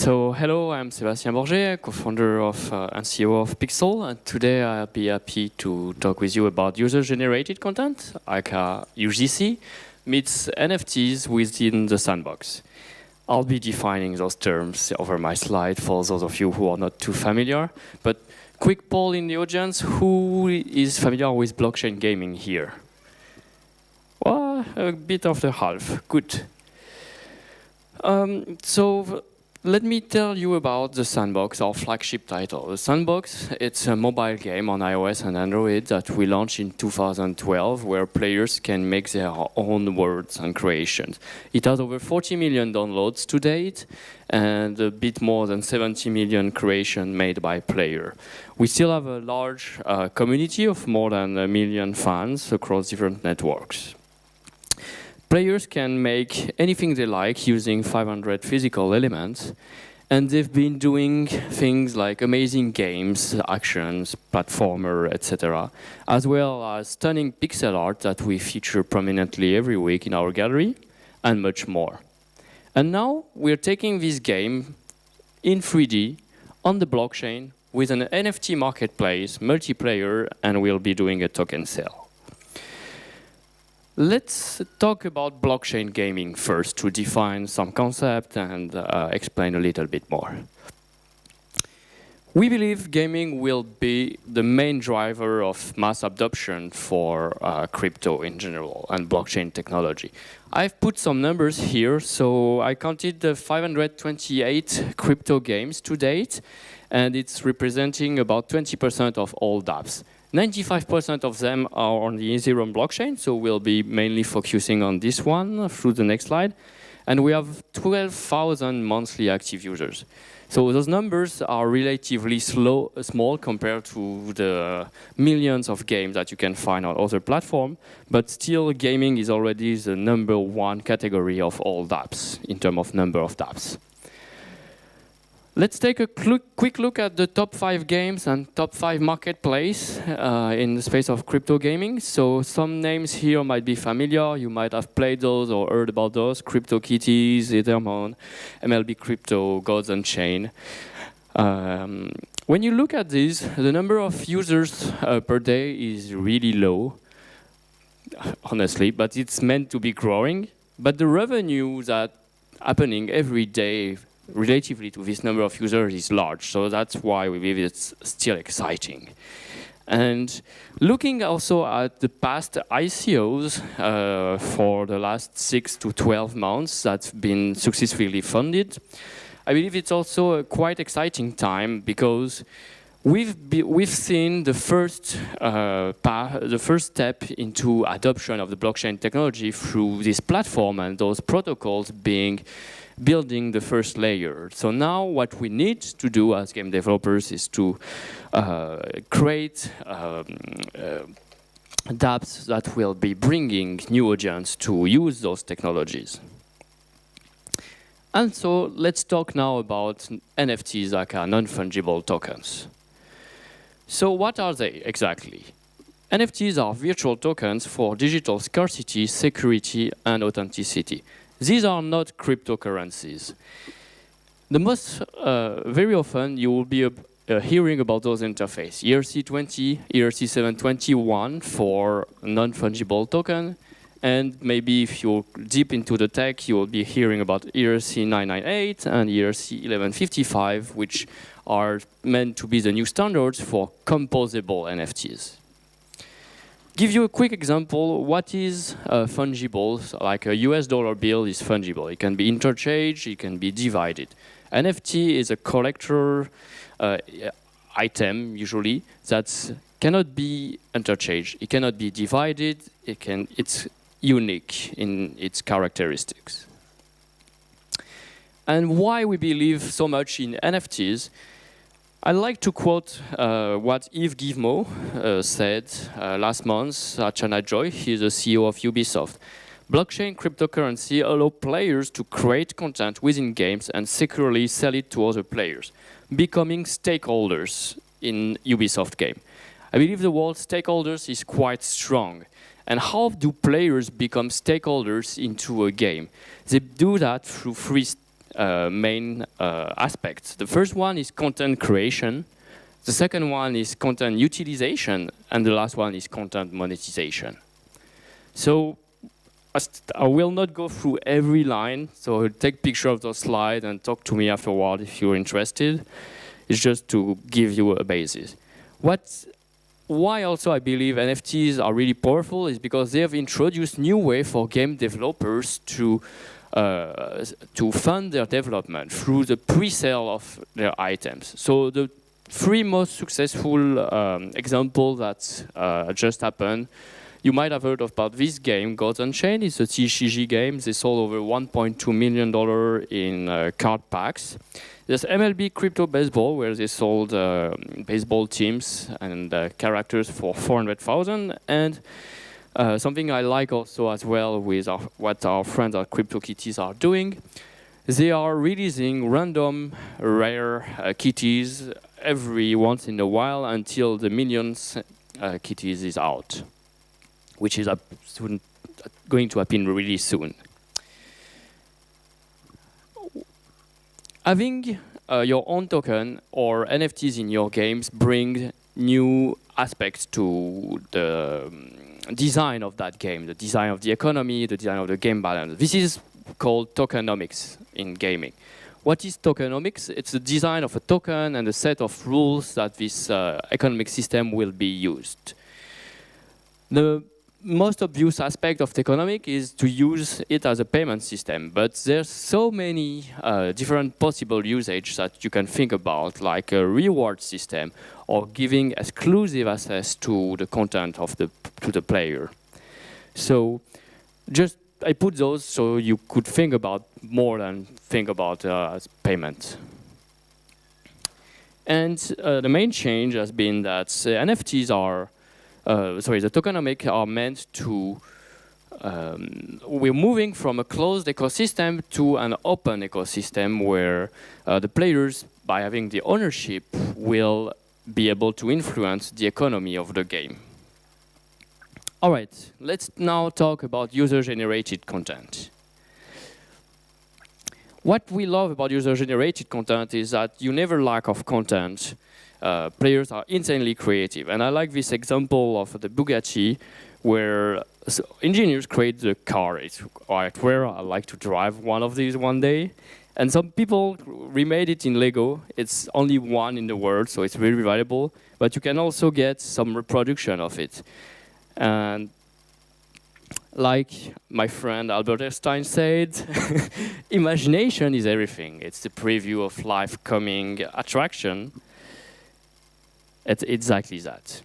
So hello, I'm Sébastien Borget, co-founder of and CEO of Pixel, and today I'll be happy to talk with you about user-generated content, like UGC, meets NFTs within the sandbox. I'll be defining those terms over my slide for those of you who are not too familiar, but quick poll in the audience, who is familiar with blockchain gaming here? Well, a bit of the half, good. So let me tell you about The Sandbox, our flagship title. The Sandbox, it's a mobile game on iOS and Android that we launched in 2012, where players can make their own worlds and creations. It has over 40 million downloads to date, and a bit more than 70 million creations made by players. We still have a large community of more than 1 million fans across different networks. Players can make anything they like using 500 physical elements, and they've been doing things like amazing games, actions, platformer, etc., as well as stunning pixel art that we feature prominently every week in our gallery, and much more. And now we're taking this game in 3D on the blockchain with an NFT marketplace, multiplayer, and we'll be doing a token sale. Let's talk about blockchain gaming first to define some concept and explain a little bit more. We believe gaming will be the main driver of mass adoption for crypto in general and blockchain technology. I've put some numbers here, so I counted the 528 crypto games to date, and it's representing about 20% of all dApps. 95% of them are on the Ethereum blockchain, so we'll be mainly focusing on this one through the next slide. And we have 12,000 monthly active users. So those numbers are relatively small compared to the millions of games that you can find on other platforms, but still gaming is already the #1 category of all dApps in terms of number of dApps. Let's take a quick look at the top 5 games and top 5 marketplace in the space of crypto gaming. So some names here might be familiar. You might have played those or heard about those. CryptoKitties, Ethereum, MLB Crypto, Gods Unchained. When you look at these, the number of users per day is really low, honestly, but it's meant to be growing. But the revenue that's happening every day relatively to this number of users is large, so that's why we believe it's still exciting. And looking also at the past ICOs for the last 6 to 12 months that's been successfully funded, I believe it's also a quite exciting time because we've seen the first step into adoption of the blockchain technology through this platform and those protocols building the first layer. So now what we need to do as game developers is to create dApps that will be bringing new audience to use those technologies. And so let's talk now about NFTs, like non-fungible tokens. So what are they exactly? NFTs are virtual tokens for digital scarcity, security, and authenticity. These are not cryptocurrencies. Very often you will be hearing about those interfaces. ERC20, ERC721 for non-fungible token, and maybe if you're deep into the tech, you will be hearing about ERC998 and ERC1155, which are meant to be the new standards for composable NFTs. Give you a quick example, what is fungible? Like a US dollar bill is fungible. It can be interchanged, it can be divided. NFT is a collector item, usually, that cannot be interchanged. It cannot be divided. It's unique in its characteristics. And why we believe so much in NFTs? I'd like to quote what Yves Guillemot said last month at China Joy. He's the CEO of Ubisoft. Blockchain cryptocurrency allow players to create content within games and securely sell it to other players, becoming stakeholders in Ubisoft game. I believe the word stakeholders is quite strong. And how do players become stakeholders into a game? They do that through three main aspects. The first one is content creation. The second one is content utilization. And the last one is content monetization. So I will not go through every line. So take picture of the slide and talk to me afterward if you're interested. It's just to give you a basis. Why also I believe NFTs are really powerful is because they have introduced new way for game developers to fund their development through the pre-sale of their items. So the three most successful examples that just happened, you might have heard about this game, Gods Unchained. It's a TCG game. They sold over $1.2 million in card packs. There's MLB Crypto Baseball, where they sold baseball teams and characters for $400,000. And something I like also as well with what our friends at CryptoKitties are doing, they are releasing random rare kitties every once in a while until the Millions kitties is out, which is going to happen really soon. Having your own token or NFTs in your games bring new aspects to the design of that game, the design of the economy, the design of the game balance. This is called tokenomics in gaming. What is tokenomics? It's the design of a token and a set of rules that this economic system will be used. The most obvious aspect of tokenomics is to use it as a payment system, but there's so many different possible usage that you can think about, like a reward system or giving exclusive access to the content of to the player. So just I put those so you could think about more than think about payment. And the main change has been that NFTs are the tokenomics are meant to, we're moving from a closed ecosystem to an open ecosystem where the players, by having the ownership, will be able to influence the economy of the game. All right, let's now talk about user-generated content. What we love about user-generated content is that you never lack of content. Players are insanely creative. And I like this example of the Bugatti, where engineers create the car. It's quite rare. I like to drive one of these one day. And some people remade it in Lego. It's only one in the world, so it's very valuable. But you can also get some reproduction of it. And like my friend Albert Einstein said, imagination is everything. It's the preview of life coming attraction. It's exactly that.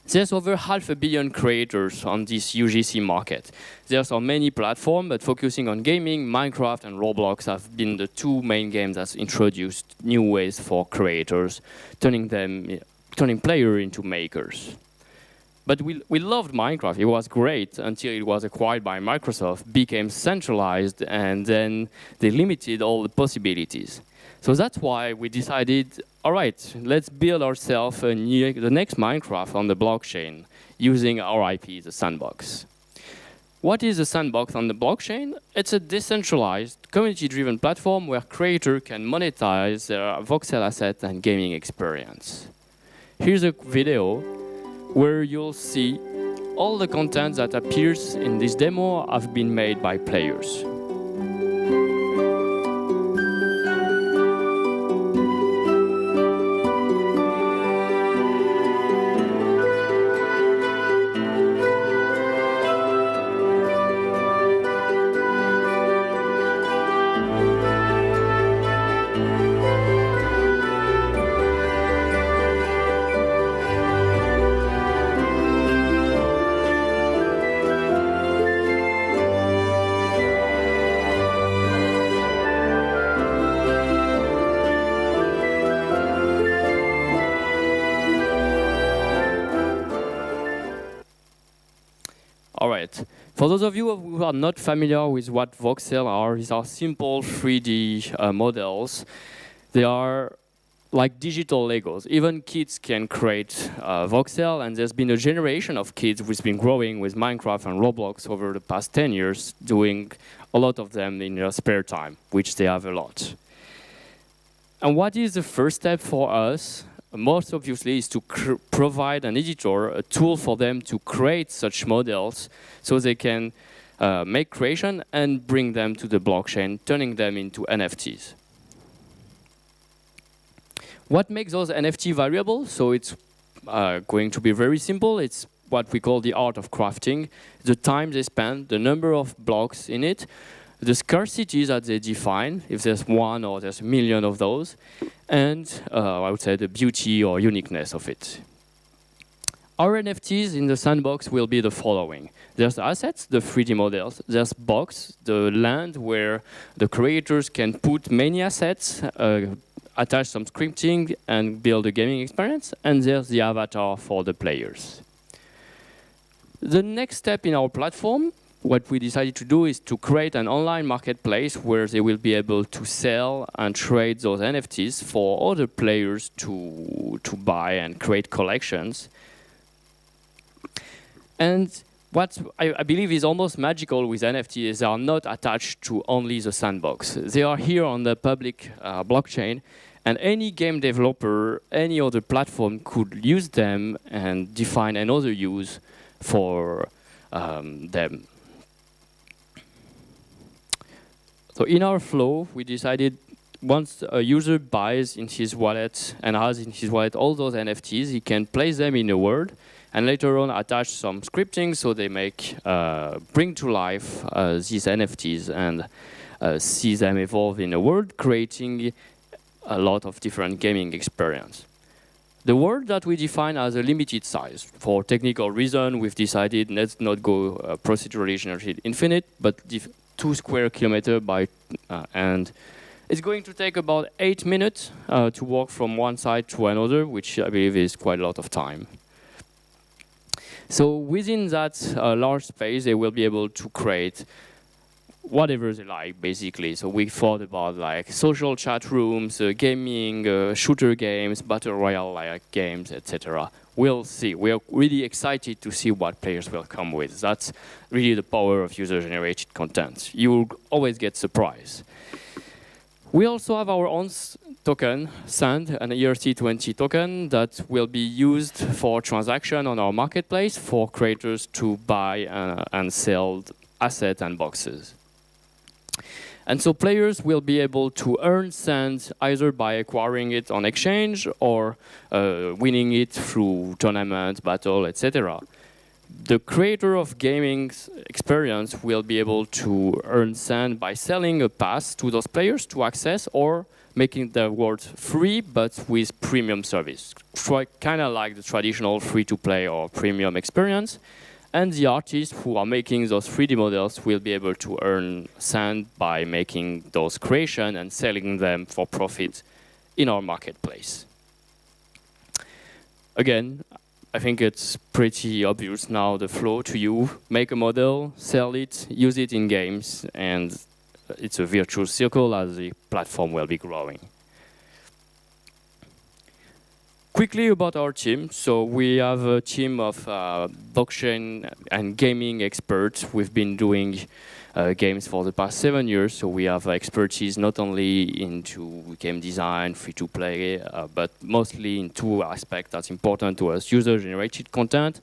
There's over 500 million creators on this UGC market. There's on many platforms, but focusing on gaming, Minecraft and Roblox have been the two main games that introduced new ways for creators, turning players into makers. But we loved Minecraft. It was great until it was acquired by Microsoft, became centralized, and then they limited all the possibilities. So that's why we decided, all right, let's build ourselves the next Minecraft on the blockchain using our IP, the Sandbox. What is a Sandbox on the blockchain? It's a decentralized, community-driven platform where creators can monetize their voxel asset and gaming experience. Here's a video where you'll see all the content that appears in this demo have been made by players. All right. For those of you who are not familiar with what voxels are, these are simple 3D models. They are like digital Legos. Even kids can create voxel, and there's been a generation of kids who's been growing with Minecraft and Roblox over the past 10 years, doing a lot of them in their spare time, which they have a lot. And what is the first step for us? Most obviously is to provide an editor, a tool for them to create such models so they can make creation and bring them to the blockchain, turning them into NFTs. What makes those NFT valuable? So it's going to be very simple. It's what we call the art of crafting. The time they spend, the number of blocks in it, the scarcity that they define, if there's one or there's a million of those, and I would say the beauty or uniqueness of it. Our NFTs in the sandbox will be the following. There's assets, the 3D models. There's box, the land where the creators can put many assets, attach some scripting and build a gaming experience, and there's the avatar for the players. The next step in our platform, what we decided to do is to create an online marketplace where they will be able to sell and trade those NFTs for other players to buy and create collections. And what I believe is almost magical with NFTs is they are not attached to only the sandbox. They are here on the public blockchain, and any game developer, any other platform could use them and define another use for them. So in our flow, we decided once a user buys in his wallet and has in his wallet all those NFTs, he can place them in a world and later on attach some scripting so they make bring to life these NFTs and see them evolve in a world, creating a lot of different gaming experience. The world that we define as a limited size. For technical reason, we've decided let's not go procedurally generated infinite, but 2 square kilometers by, and it's going to take about 8 minutes to walk from one side to another, which I believe is quite a lot of time. So within that large space, they will be able to create whatever they like, basically. So we thought about like social chat rooms, gaming, shooter games, battle royale-like games, etc. We'll see. We are really excited to see what players will come with. That's really the power of user-generated content. You will always get surprised. We also have our own token, SAND, an ERC20 token that will be used for transaction on our marketplace for creators to buy and sell assets and boxes. And so players will be able to earn SAND either by acquiring it on exchange or winning it through tournaments, battle, etc. The creator of gaming experience will be able to earn SAND by selling a pass to those players to access or making the world free but with premium service. Kind of like the traditional free-to-play or premium experience. And the artists who are making those 3D models will be able to earn SAND by making those creations and selling them for profit in our marketplace. Again, I think it's pretty obvious now the flow to you. Make a model, sell it, use it in games, and it's a virtuous circle as the platform will be growing. Quickly about our team. So we have a team of blockchain and gaming experts. We've been doing games for the past 7 years, so we have expertise not only into game design, free-to-play, but mostly in 2 aspects that's important to us: user-generated content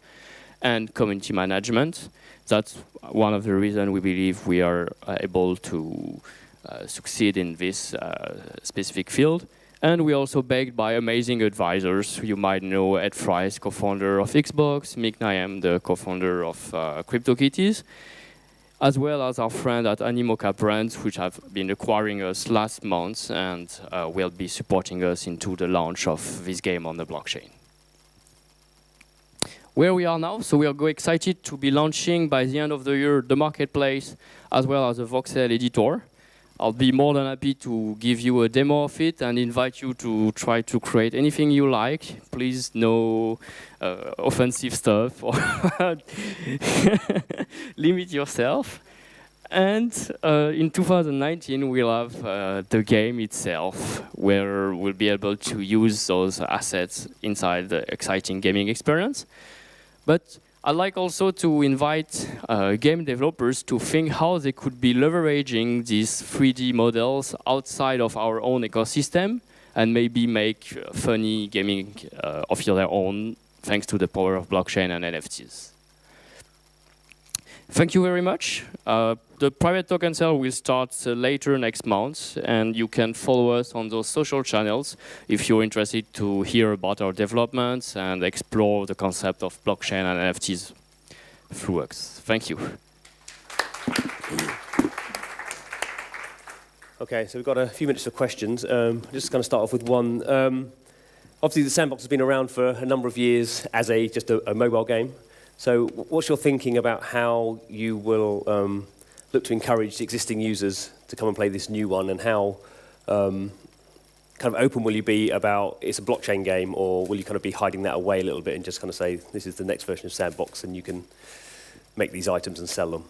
and community management. That's one of the reasons we believe we are able to succeed in this specific field. And we're also backed by amazing advisors. You might know Ed Fries, co-founder of Xbox, Mick Nyam, the co-founder of CryptoKitties, as well as our friend at Animoca Brands, which have been acquiring us last month and will be supporting us into the launch of this game on the blockchain. Where we are now, so we are excited to be launching by the end of the year the marketplace as well as the Voxel editor. I'll be more than happy to give you a demo of it and invite you to try to create anything you like. Please, no offensive stuff or limit yourself. And in 2019, we'll have the game itself, where we'll be able to use those assets inside the exciting gaming experience. But I'd like also to invite game developers to think how they could be leveraging these 3D models outside of our own ecosystem and maybe make funny gaming of their own thanks to the power of blockchain and NFTs. Thank you very much. The private token sale will start later next month, and you can follow us on those social channels if you're interested to hear about our developments and explore the concept of blockchain and NFTs through us. Thank you. Okay, so we've got a few minutes for questions. I'm just going to start off with one. Obviously, the Sandbox has been around for a number of years as just a mobile game. So what's your thinking about how you will look to encourage the existing users to come and play this new one, and how kind of open will you be about it's a blockchain game, or will you kind of be hiding that away a little bit and just kind of say this is the next version of Sandbox and you can make these items and sell them?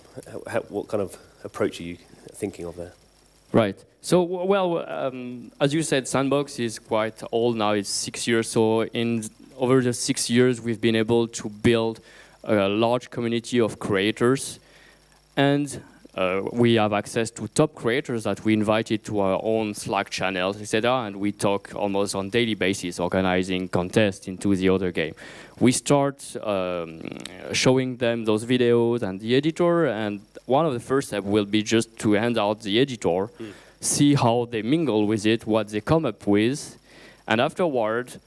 What kind of approach are you thinking of there? Right. So, well, as you said, Sandbox is quite old now. It's 6 years. So over the 6 years, we've been able to build a large community of creators. And we have access to top creators that we invited to our own Slack channels, etc. And we talk almost on daily basis, organizing contests into the other game. We start showing them those videos and the editor, and one of the first steps will be just to hand out the editor, see how they mingle with it, what they come up with, and afterward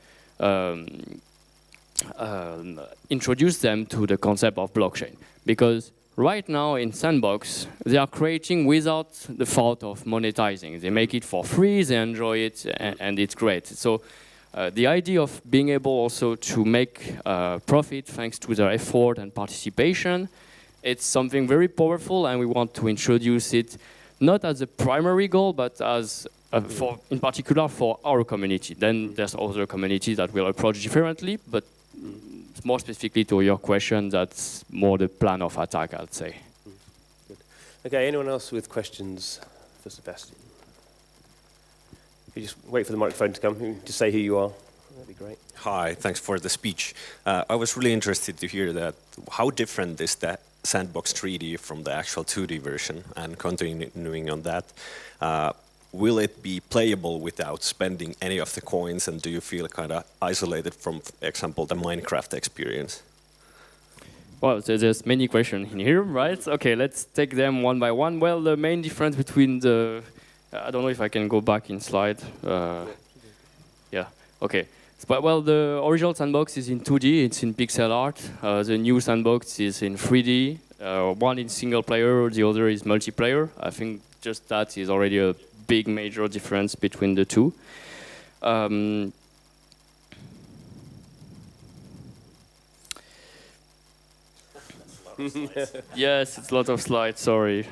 introduce them to the concept of blockchain. Because right now in Sandbox, they are creating without the thought of monetizing. They make it for free, they enjoy it, and it's great. So the idea of being able also to make profit thanks to their effort and participation, it's something very powerful, and we want to introduce it not as a primary goal, but as in particular for our community. Then there's other communities that will approach differently, but more specifically to your question, that's more the plan of attack, I'd say. Good. Okay, anyone else with questions for Sebastian? If you just wait for the microphone to come, just say who you are. That'd be great. Hi, thanks for the speech. I was really interested to hear that. How different is that Sandbox 3D from the actual 2D version? And continuing on that, will it be playable without spending any of the coins, and do you feel kind of isolated from, for example, the Minecraft experience? Well, there's many questions in here, right? Okay, let's take them one by one. Well, the main difference between the... I don't know if I can go back in slide. Yeah, okay. But, well, the original Sandbox is in 2D, it's in pixel art. The new Sandbox is in 3D. One is single player, the other is multiplayer. I think just that is already a big major difference between the two. Yes, it's a lot of slides, sorry.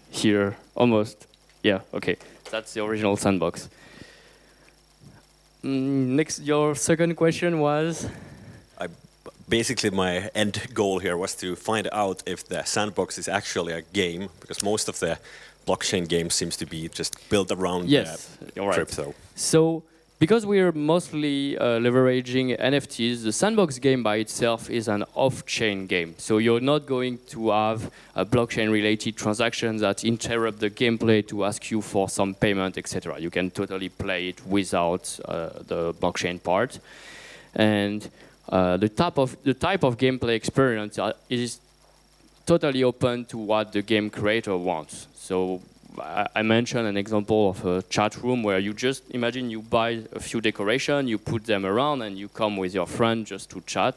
Here, almost. Yeah, okay. That's the original Sandbox. Next, your second question was? Basically, my end goal here was to find out if the Sandbox is actually a game, because most of the blockchain games seems to be just built around crypto. Right. So, because we're mostly leveraging NFTs, the Sandbox game by itself is an off-chain game. So you're not going to have a blockchain-related transaction that interrupt the gameplay to ask you for some payment, etc. You can totally play it without the blockchain part. And the type of gameplay experience is totally open to what the game creator wants. So I mentioned an example of a chat room where you just imagine you buy a few decorations, you put them around, and you come with your friend just to chat.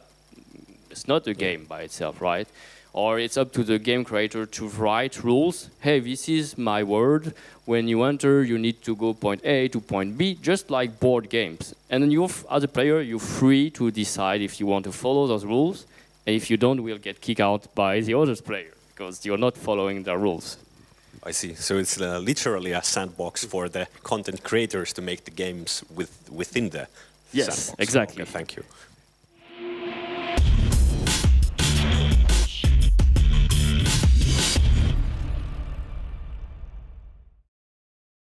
It's not a game by itself, right? Or it's up to the game creator to write rules. Hey, this is my word. When you enter, you need to go point A to point B, just like board games. And then you, as a player, you're free to decide if you want to follow those rules. And if you don't, we'll get kicked out by the other player because you're not following the rules. I see. So it's literally a sandbox for the content creators to make the games within the Yes, sandbox. exactly. Okay, thank you.